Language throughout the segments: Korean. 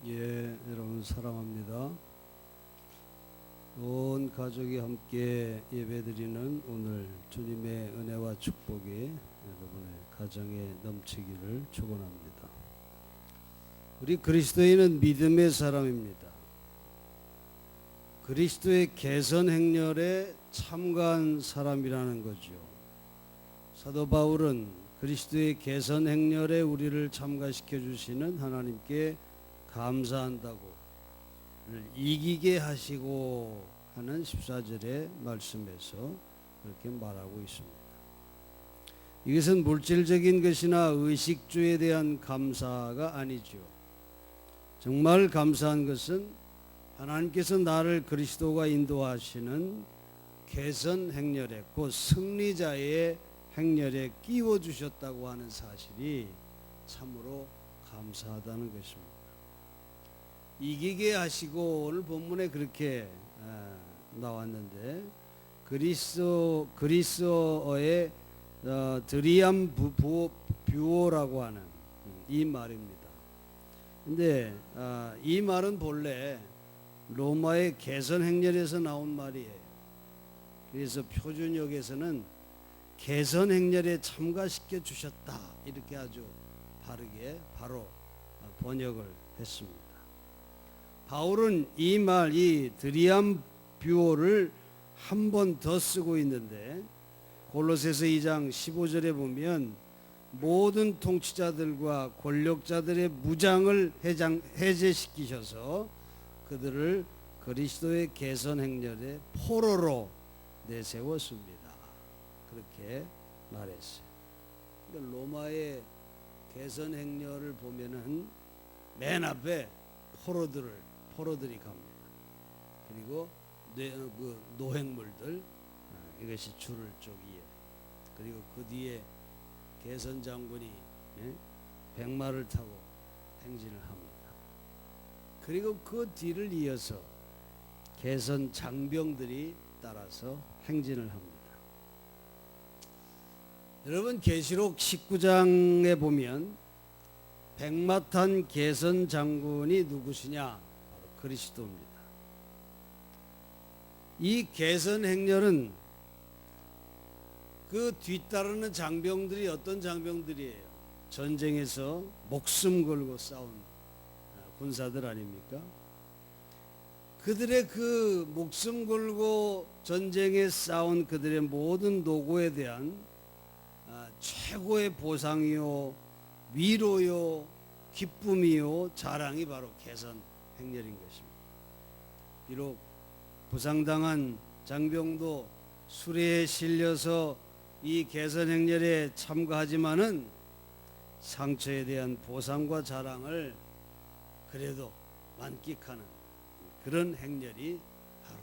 예, 여러분 사랑합니다. 온 가족이 함께 예배드리는 오늘 주님의 은혜와 축복이 여러분의 가정에 넘치기를 축원합니다. 우리 그리스도인은 믿음의 사람입니다. 그리스도의 개선 행렬에 참가한 사람이라는 거죠. 사도 바울은 그리스도의 개선 행렬에 우리를 참가시켜 주시는 하나님께 감사한다고 이기게 하시고 하는 14절의 말씀에서 그렇게 말하고 있습니다. 이것은 물질적인 것이나 의식주에 대한 감사가 아니죠. 정말 감사한 것은 하나님께서 나를 그리스도가 인도하시는 개선 행렬에, 곧 승리자의 행렬에 끼워 주셨다고 하는 사실이 참으로 감사하다는 것입니다. 이기게 하시고, 오늘 본문에 그렇게 나왔는데, 그리스어의 드리암 뷰오라고 하는 이 말입니다. 근데 이 말은 본래 로마의 개선 행렬에서 나온 말이에요. 그래서 표준역에서는 개선 행렬에 참가시켜 주셨다, 이렇게 아주 바르게 바로 번역을 했습니다. 바울은 이 말, 이 드리암 뷰오를 한 번 더 쓰고 있는데, 골로새서 2장 15절에 보면 모든 통치자들과 권력자들의 무장을 해제시키셔서 그들을 그리스도의 개선 행렬의 포로로 내세웠습니다. 그렇게 말했어요. 그러니까 로마의 개선 행렬을 보면은 맨 앞에 포로들이 갑니다. 그리고 노획물들, 이것이 줄을 쪽 위에, 그리고 그 뒤에 개선 장군이 백마를 타고 행진을 합니다. 그리고 그 뒤를 이어서 개선 장병들이 따라서 행진을 합니다. 여러분, 계시록 19장에 보면 백마 탄 개선 장군이 누구시냐? 바로 그리스도입니다. 이 개선 행렬은 그 뒤따르는 장병들이 어떤 장병들이에요? 전쟁에서 목숨 걸고 싸운 군사들 아닙니까? 그들의 그 목숨 걸고 전쟁에 싸운 그들의 모든 노고에 대한 최고의 보상이요, 위로요, 기쁨이요, 자랑이 바로 개선 행렬인 것입니다. 비록 부상당한 장병도 수레에 실려서 이 개선 행렬에 참가하지만은 상처에 대한 보상과 자랑을 그래도 만끽하는 그런 행렬이 바로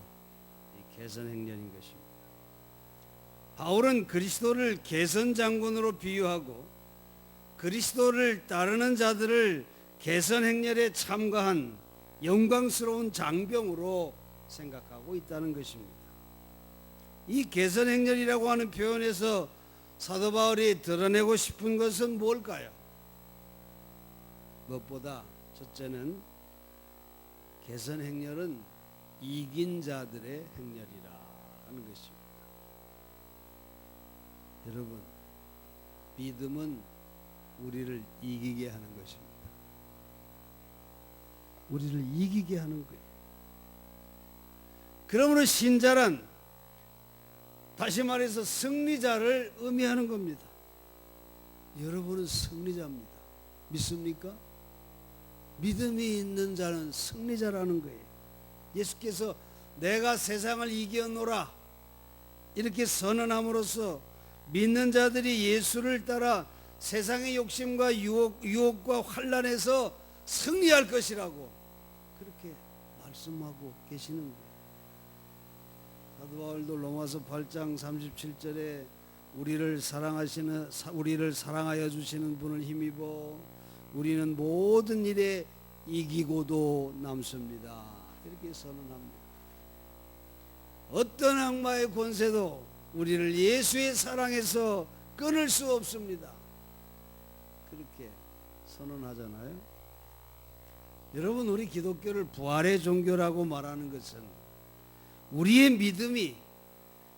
이 개선 행렬인 것입니다. 바울은 그리스도를 개선 장군으로 비유하고 그리스도를 따르는 자들을 개선 행렬에 참가한 영광스러운 장병으로 생각하고 있다는 것입니다. 이 개선 행렬이라고 하는 표현에서 사도 바울이 드러내고 싶은 것은 뭘까요? 무엇보다 첫째는 개선 행렬은 이긴 자들의 행렬이라는 것입니다. 여러분, 믿음은 우리를 이기게 하는 것입니다. 우리를 이기게 하는 거예요. 그러므로 신자란, 다시 말해서 승리자를 의미하는 겁니다. 여러분은 승리자입니다. 믿습니까? 믿음이 있는 자는 승리자라는 거예요. 예수께서 내가 세상을 이겨노라 이렇게 선언함으로써 믿는 자들이 예수를 따라 세상의 욕심과 유혹과 환난에서 승리할 것이라고 그렇게 말씀하고 계시는 거예요. 사도 바울도 로마서 8장 37절에 우리를 사랑하여 주시는 분을 힘입어 우리는 모든 일에 이기고도 남습니다, 이렇게 선언합니다. 어떤 악마의 권세도 우리를 예수의 사랑에서 끊을 수 없습니다. 그렇게 선언하잖아요. 여러분, 우리 기독교를 부활의 종교라고 말하는 것은 우리의 믿음이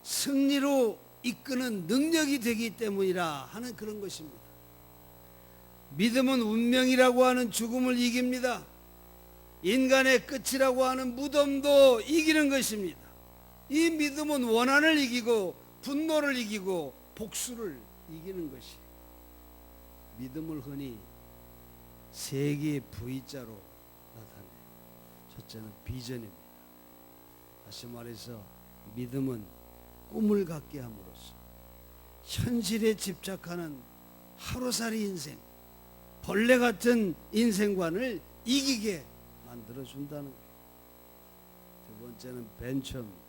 승리로 이끄는 능력이 되기 때문이라 하는 그런 것입니다. 믿음은 운명이라고 하는 죽음을 이깁니다. 인간의 끝이라고 하는 무덤도 이기는 것입니다. 이 믿음은 원한을 이기고 분노를 이기고 복수를 이기는 것이, 믿음을 흔히 세 개의 V자로 나타내요. 첫째는 비전입니다. 다시 말해서 믿음은 꿈을 갖게 함으로써 현실에 집착하는 하루살이 인생, 벌레 같은 인생관을 이기게 만들어준다는 거예요. 두 번째는 벤처입니다.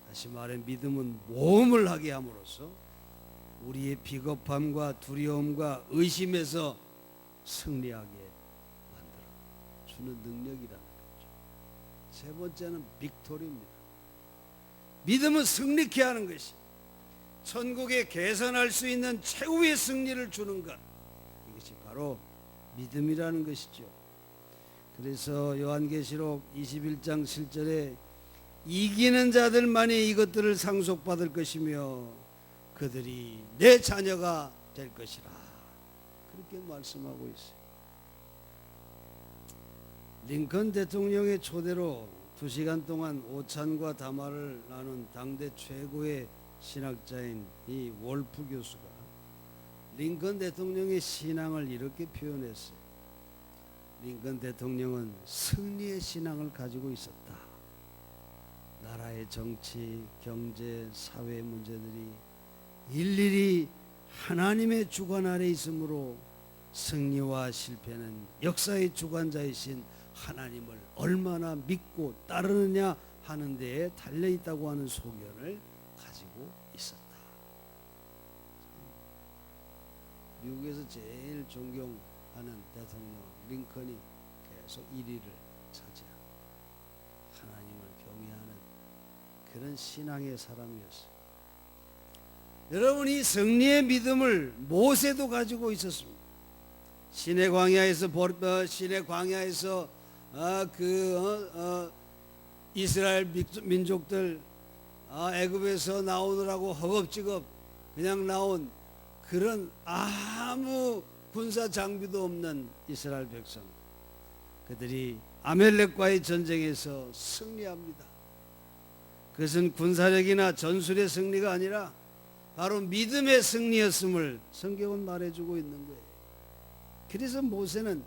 다시 말해 믿음은 모험을 하게 함으로써 우리의 비겁함과 두려움과 의심에서 승리하게 만들어주는 능력이라는 거죠. 세 번째는 빅토리입니다. 믿음은 승리케 하는 것이 천국에 계산할 수 있는 최후의 승리를 주는 것, 이것이 바로 믿음이라는 것이죠. 그래서 요한계시록 21장 7절에 이기는 자들만이 이것들을 상속받을 것이며 그들이 내 자녀가 될 것이라, 그렇게 말씀하고 있어요. 링컨 대통령의 초대로 2시간 동안 오찬과 담화를 나눈 당대 최고의 신학자인 이 월프 교수가 링컨 대통령의 신앙을 이렇게 표현했어요. 링컨 대통령은 승리의 신앙을 가지고 있었다. 나라의 정치, 경제, 사회 문제들이 일일이 하나님의 주관 아래 있으므로 승리와 실패는 역사의 주관자이신 하나님을 얼마나 믿고 따르느냐 하는 데에 달려있다고 하는 소견을 가지고 있었다. 미국에서 제일 존경하는 대통령 링컨이 계속 1위를 차지하고 하나님을 경외하는 그런 신앙의 사람이었어요. 여러분이 승리의 믿음을 모세도 가지고 있었습니다. 시내 광야에서 이스라엘 민족들 애굽에서 나오느라고 허겁지겁 그냥 나온 그런 아무 군사 장비도 없는 이스라엘 백성, 그들이 아멜렉과의 전쟁에서 승리합니다. 그것은 군사력이나 전술의 승리가 아니라 바로 믿음의 승리였음을 성경은 말해주고 있는 거예요. 그래서 모세는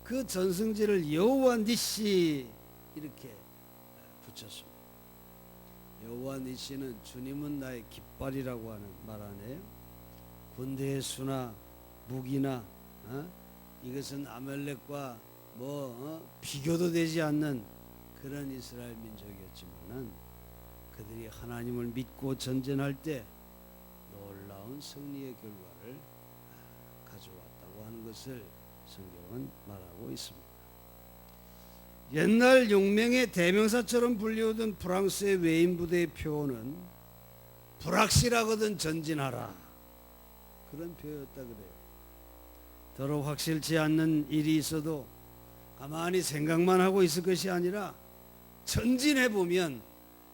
그 전승지를 여호와 니시 이렇게 붙였습니다. 여호와 니시는 주님은 나의 깃발이라고 하는 말 안에요. 군대의 수나 무기나 이것은 아멜렉과 비교도 되지 않는 그런 이스라엘 민족이었지만은 그들이 하나님을 믿고 전쟁할 때 놀라운 승리의 결과를 가져왔다고 하는 것을 성경은 말하고 있습니다. 옛날 용맹의 대명사처럼 불리우던 프랑스의 외인 부대의 표어는 불확실하거든 전진하라, 그런 표현이었다 그래요. 더러 확실치 않는 일이 있어도 가만히 생각만 하고 있을 것이 아니라 전진해 보면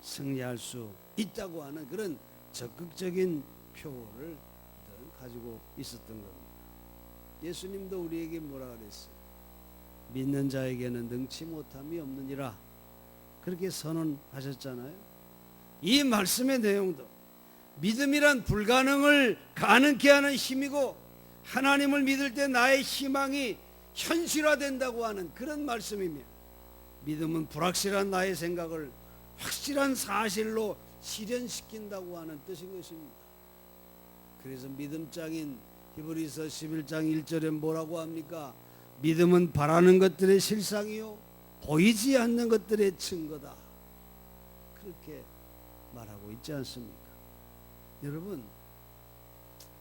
승리할 수 있다고 하는 그런 적극적인 표어를 가지고 있었던 겁니다. 예수님도 우리에게 뭐라 그랬어요? 믿는 자에게는 능치 못함이 없느니라, 그렇게 선언하셨잖아요. 이 말씀의 내용도 믿음이란 불가능을 가능케 하는 힘이고 하나님을 믿을 때 나의 희망이 현실화된다고 하는 그런 말씀이며, 믿음은 불확실한 나의 생각을 확실한 사실로 실현시킨다고 하는 뜻인 것입니다. 그래서 믿음장인 히브리서 11장 1절에 뭐라고 합니까? 믿음은 바라는 것들의 실상이요 보이지 않는 것들의 증거다, 그렇게 말하고 있지 않습니까? 여러분,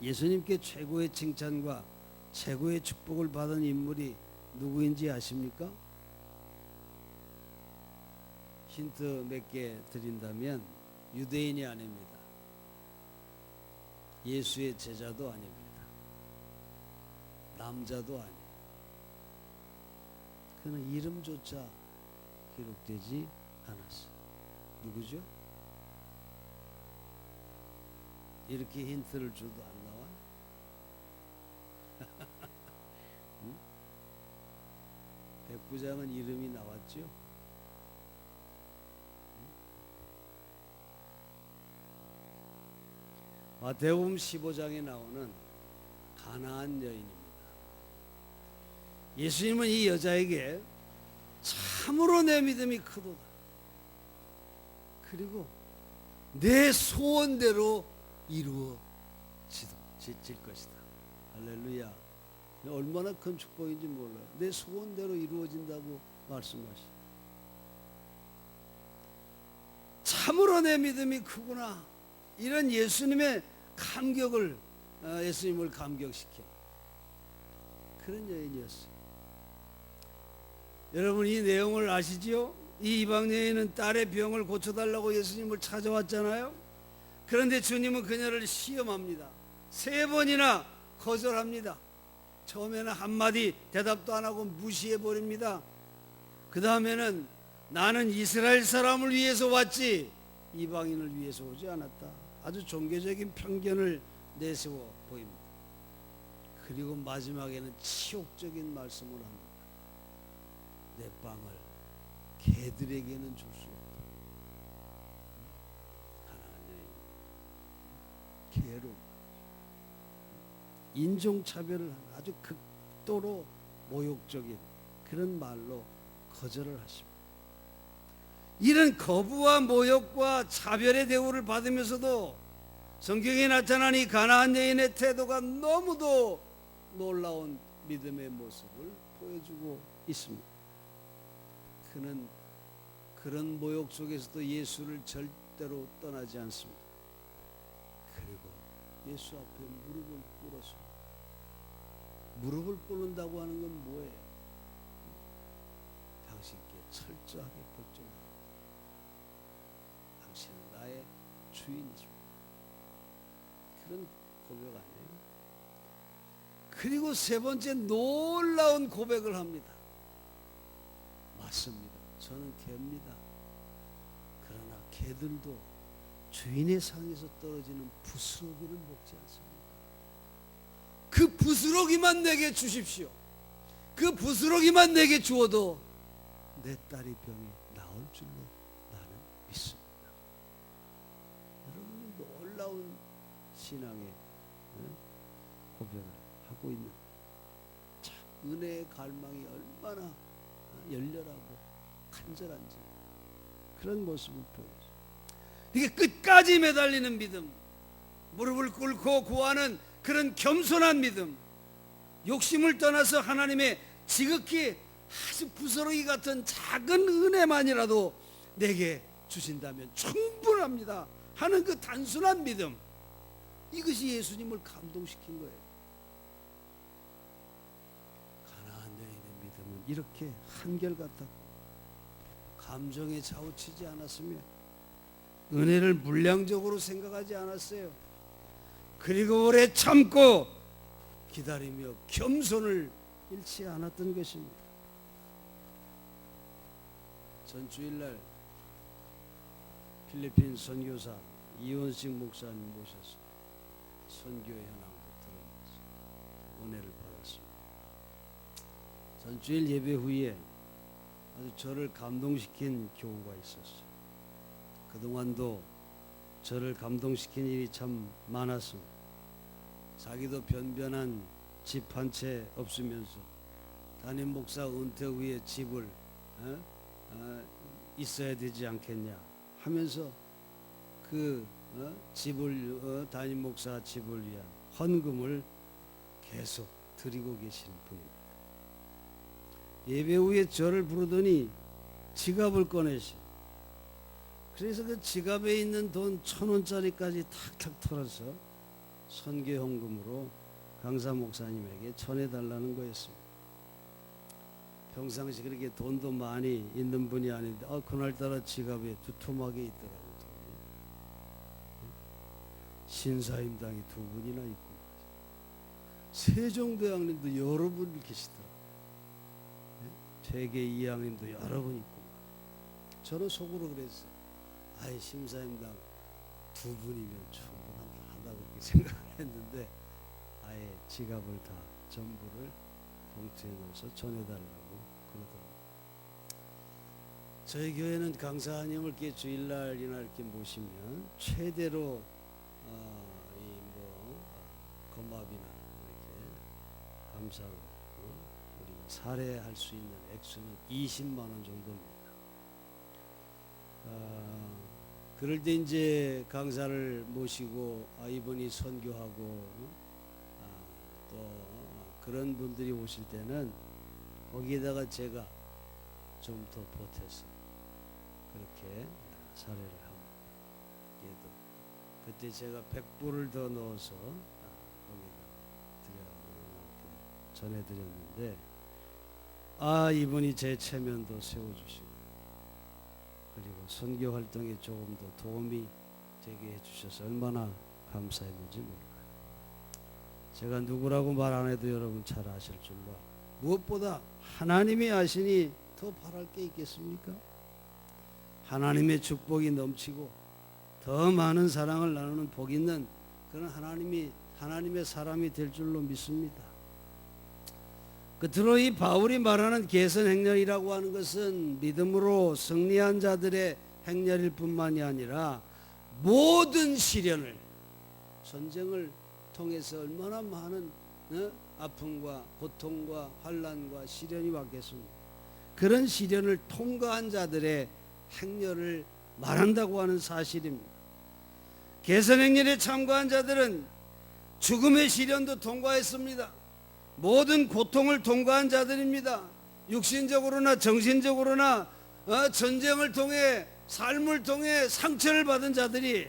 예수님께 최고의 칭찬과 최고의 축복을 받은 인물이 누구인지 아십니까? 힌트 몇 개 드린다면 유대인이 아닙니다. 예수의 제자도 아닙니다. 남자도 아니에요. 그는 이름조차 기록되지 않았어. 누구죠? 이렇게 힌트를 줘도 안 나와? 응? 백부장은 이름이 나왔죠? 응? 마태복음 15장에 나오는 가나안 여인입니다. 예수님은 이 여자에게 참으로 내 믿음이 크도다, 그리고 내 소원대로 이루어질 것이다. 할렐루야. 얼마나 큰 축복인지 몰라요. 내 소원대로 이루어진다고 말씀하시. 참으로 내 믿음이 크구나. 이런 예수님의 감격을, 예수님을 감격시켜 그런 여인이었어요. 여러분, 이 내용을 아시지요? 이 이방 여인은 딸의 병을 고쳐달라고 예수님을 찾아왔잖아요. 그런데 주님은 그녀를 시험합니다. 3번이나 거절합니다. 처음에는 한마디 대답도 안 하고 무시해버립니다. 그 다음에는 나는 이스라엘 사람을 위해서 왔지 이방인을 위해서 오지 않았다. 아주 종교적인 편견을 내세워 보입니다. 그리고 마지막에는 치욕적인 말씀을 합니다. 내 빵을 개들에게는 줄 수 없다. 가나안 여인, 개로 인종차별을 아주 극도로 모욕적인 그런 말로 거절을 하십니다. 이런 거부와 모욕과 차별의 대우를 받으면서도 성경에 나타난 이 가나안 여인의 태도가 너무도 놀라운 믿음의 모습을 보여주고 있습니다. 그는 그런 모욕 속에서도 예수를 절대로 떠나지 않습니다. 그리고 예수 앞에 무릎을 꿇었습니다. 무릎을 꿇는다고 하는 건 뭐예요? 당신께 철저하게 복종하라. 당신은 나의 주인이십니다. 그런 고백 아니에요? 그리고 3번째 놀라운 고백을 합니다. 맞습니다. 저는 개입니다. 그러나 개들도 주인의 상에서 떨어지는 부스러기를 먹지 않습니다. 그 부스러기만 내게 주십시오. 그 부스러기만 내게 주어도 내 딸이 병이 나을 줄로 나는 믿습니다. 여러분은 놀라운 신앙의 고백을 하고 있는, 참 은혜의 갈망이 얼마나 열렬하고 간절한지 그런 모습을 보여줘요. 이게 끝까지 매달리는 믿음, 무릎을 꿇고 구하는 그런 겸손한 믿음, 욕심을 떠나서 하나님의 지극히 아주 부스러기 같은 작은 은혜만이라도 내게 주신다면 충분합니다 하는 그 단순한 믿음, 이것이 예수님을 감동시킨 거예요. 가나안 여인의 믿음은 이렇게 한결같았고 감정에 좌우치지 않았으며 은혜를 물량적으로 생각하지 않았어요. 그리고 오래 참고 기다리며 겸손을 잃지 않았던 것입니다. 전 주일날 필리핀 선교사 이원식 목사님 모셔서 선교 현황을 들으면서 은혜를 받았습니다. 전주일 예배 후에 아주 저를 감동시킨 교우가 있었어요. 그동안도 저를 감동시킨 일이 참 많았습니다. 자기도 변변한 집 한 채 없으면서 담임 목사 은퇴 후에 집을 있어야 되지 않겠냐 하면서 그 집을 담임 목사 집을 위한 헌금을 계속 드리고 계시는 분입니다. 예배 후에 저를 부르더니 지갑을 꺼내시. 그래서 그 지갑에 있는 돈 1,000원짜리까지 탁탁 털어서 선교 헌금으로 강사 목사님에게 전해달라는 거였습니다. 평상시 그렇게 돈도 많이 있는 분이 아닌데 그날따라 지갑에 두툼하게 있더라고요. 돈이. 신사임당이 2분이나 있고 세종대왕님도 여러 분 계시더라고요. 퇴계 이양님도 여러 분 있고. 저는 속으로 그랬어요. 아이 심사임당 두 분이면 충분하다고 그렇게 생각을 했는데 아예 지갑을 다 전부를 봉투에 넣어서 전해달라고 그러더라고요. 저희 교회는 강사님을 이렇게 주일날이나 이렇게 모시면 최대로 거마비나 이렇게 감사로 우리가 살해할 수 있는 액수는 20만 원 정도입니다. 그럴 때 이제 강사를 모시고 이분이 선교하고 또 그런 분들이 오실 때는 거기에다가 제가 좀 더 보태서 그렇게 사례를 합니다. 얘도 그때 제가 100불을 더 넣어서 거기다 전해드렸는데 이분이 제 체면도 세워주시고 그리고 선교 활동에 조금 더 도움이 되게 해주셔서 얼마나 감사했는지 몰라요. 제가 누구라고 말 안 해도 여러분 잘 아실 줄로 무엇보다 하나님이 아시니 더 바랄 게 있겠습니까? 하나님의 축복이 넘치고 더 많은 사랑을 나누는 복 있는 그런 하나님의 사람이 될 줄로 믿습니다. 끝으로 이 바울이 말하는 개선 행렬이라고 하는 것은 믿음으로 승리한 자들의 행렬일 뿐만이 아니라 모든 시련을 전쟁을 통해서 얼마나 많은 아픔과 고통과 환난과 시련이 왔겠습니까? 그런 시련을 통과한 자들의 행렬을 말한다고 하는 사실입니다. 개선 행렬에 참가한 자들은 죽음의 시련도 통과했습니다. 모든 고통을 통과한 자들입니다. 육신적으로나 정신적으로나 전쟁을 통해 삶을 통해 상처를 받은 자들이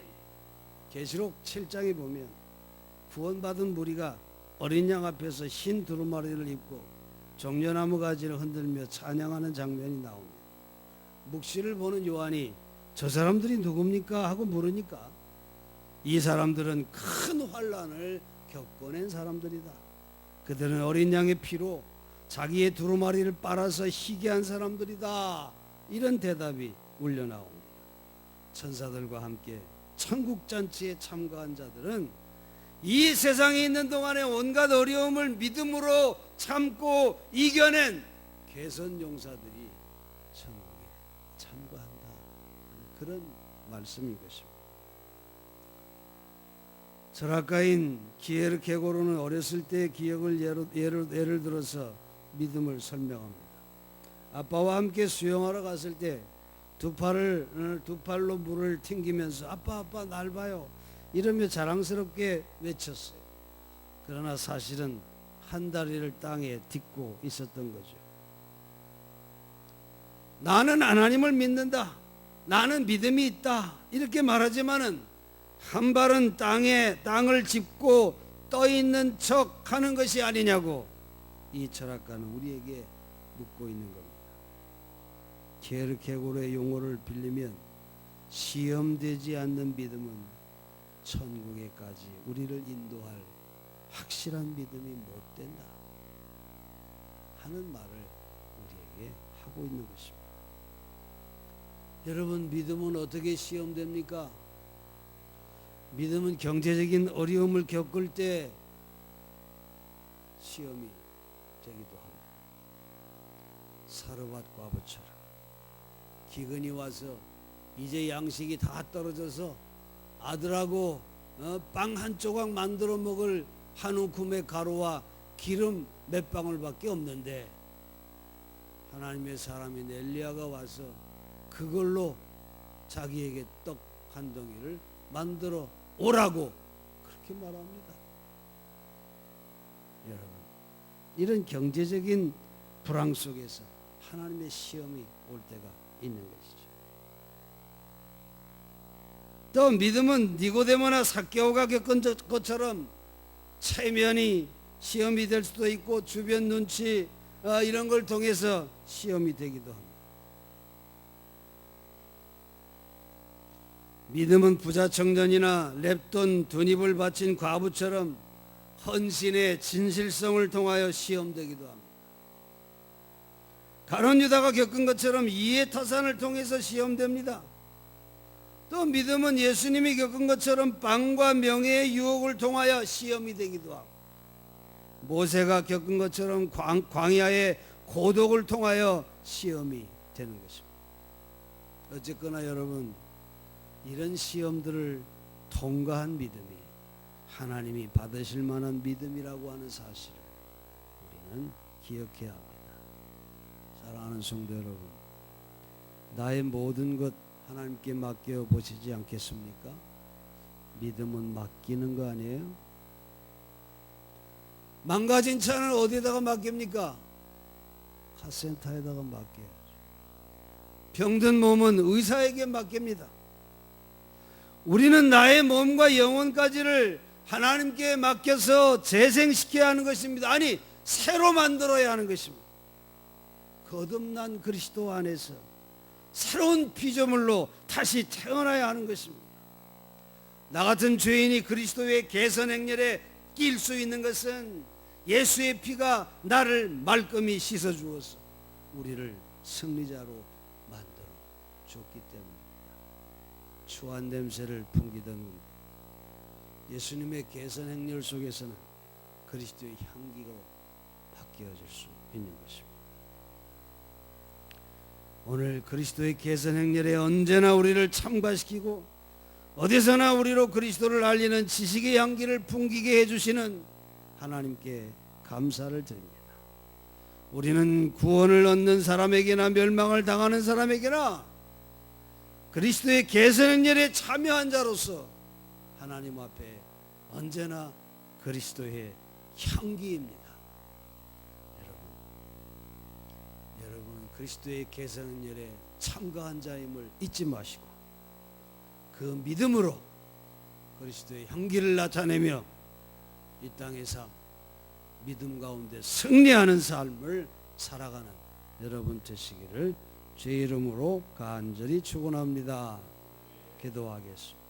계시록 7장에 보면 구원받은 무리가 어린 양 앞에서 흰 두루마리를 입고 종려나무 가지를 흔들며 찬양하는 장면이 나옵니다. 묵시를 보는 요한이 저 사람들이 누굽니까? 하고 물으니까 이 사람들은 큰 환난을 겪어낸 사람들이다. 그들은 어린 양의 피로 자기의 두루마리를 빨아서 희게 한 사람들이다. 이런 대답이 울려나옵니다. 천사들과 함께 천국잔치에 참가한 자들은 이 세상에 있는 동안에 온갖 어려움을 믿음으로 참고 이겨낸 개선 용사들이 천국에 참가한다 하는 그런 말씀인 것입니다. 철학가인 기에르케고르는 어렸을 때의 기억을 예를 들어서 믿음을 설명합니다. 아빠와 함께 수영하러 갔을 때 두 팔로 물을 튕기면서 아빠 날 봐요 이러며 자랑스럽게 외쳤어요. 그러나 사실은 한 다리를 땅에 딛고 있었던 거죠. 나는 하나님을 믿는다. 나는 믿음이 있다. 이렇게 말하지만은 한 발은 땅을 짚고 떠 있는 척 하는 것이 아니냐고 이 철학가는 우리에게 묻고 있는 겁니다. 게르케고르의 용어를 빌리면 시험되지 않는 믿음은 천국에까지 우리를 인도할 확실한 믿음이 못 된다 하는 말을 우리에게 하고 있는 것입니다. 여러분, 믿음은 어떻게 시험됩니까? 믿음은 경제적인 어려움을 겪을 때 시험이 되기도 합니다. 사르밧 과부처럼 기근이 와서 이제 양식이 다 떨어져서 아들하고 빵 한 조각 만들어 먹을 한 움큼의 가루와 기름 몇 방울밖에 없는데 하나님의 사람인 엘리야가 와서 그걸로 자기에게 떡 한 덩이를 만들어 오라고 그렇게 말합니다. 여러분, 이런 경제적인 불황 속에서 하나님의 시험이 올 때가 있는 것이죠. 또 믿음은 니고데모나 삭개오가 겪은 것처럼 체면이 시험이 될 수도 있고 주변 눈치 이런 걸 통해서 시험이 되기도 합니다. 믿음은 부자 청년이나 랩돈 두 입을 바친 과부처럼 헌신의 진실성을 통하여 시험되기도 합니다. 가룟 유다가 겪은 것처럼 이해 타산을 통해서 시험됩니다. 또 믿음은 예수님이 겪은 것처럼 빵과 명예의 유혹을 통하여 시험이 되기도 하고, 모세가 겪은 것처럼 광야의 고독을 통하여 시험이 되는 것입니다. 어쨌거나 여러분, 이런 시험들을 통과한 믿음이 하나님이 받으실 만한 믿음이라고 하는 사실을 우리는 기억해야 합니다. 사랑하는 성도 여러분, 나의 모든 것 하나님께 맡겨 보시지 않겠습니까? 믿음은 맡기는 거 아니에요? 망가진 차는 어디에다가 맡깁니까? 카센터에다가 맡겨야죠. 병든 몸은 의사에게 맡깁니다. 우리는 나의 몸과 영혼까지를 하나님께 맡겨서 재생시켜야 하는 것입니다. 아니, 새로 만들어야 하는 것입니다. 거듭난 그리스도 안에서 새로운 피조물로 다시 태어나야 하는 것입니다. 나 같은 죄인이 그리스도의 개선 행렬에 낄 수 있는 것은 예수의 피가 나를 말끔히 씻어 주어서 우리를 승리자로 만들어 줬기 때문입니다. 추한 냄새를 풍기던 우리, 예수님의 개선 행렬 속에서는 그리스도의 향기가 바뀌어질 수 있는 것입니다. 오늘 그리스도의 개선 행렬에 언제나 우리를 참가시키고 어디서나 우리로 그리스도를 알리는 지식의 향기를 풍기게 해주시는 하나님께 감사를 드립니다. 우리는 구원을 얻는 사람에게나 멸망을 당하는 사람에게나 그리스도의 개선 행렬에 참여한 자로서 하나님 앞에 언제나 그리스도의 향기입니다. 여러분은 그리스도의 개선 행렬에 참가한 자임을 잊지 마시고 그 믿음으로 그리스도의 향기를 나타내며 이 땅의 삶, 믿음 가운데 승리하는 삶을 살아가는 여러분 되시기를 주의 이름으로 간절히 축원합니다. 기도하겠습니다.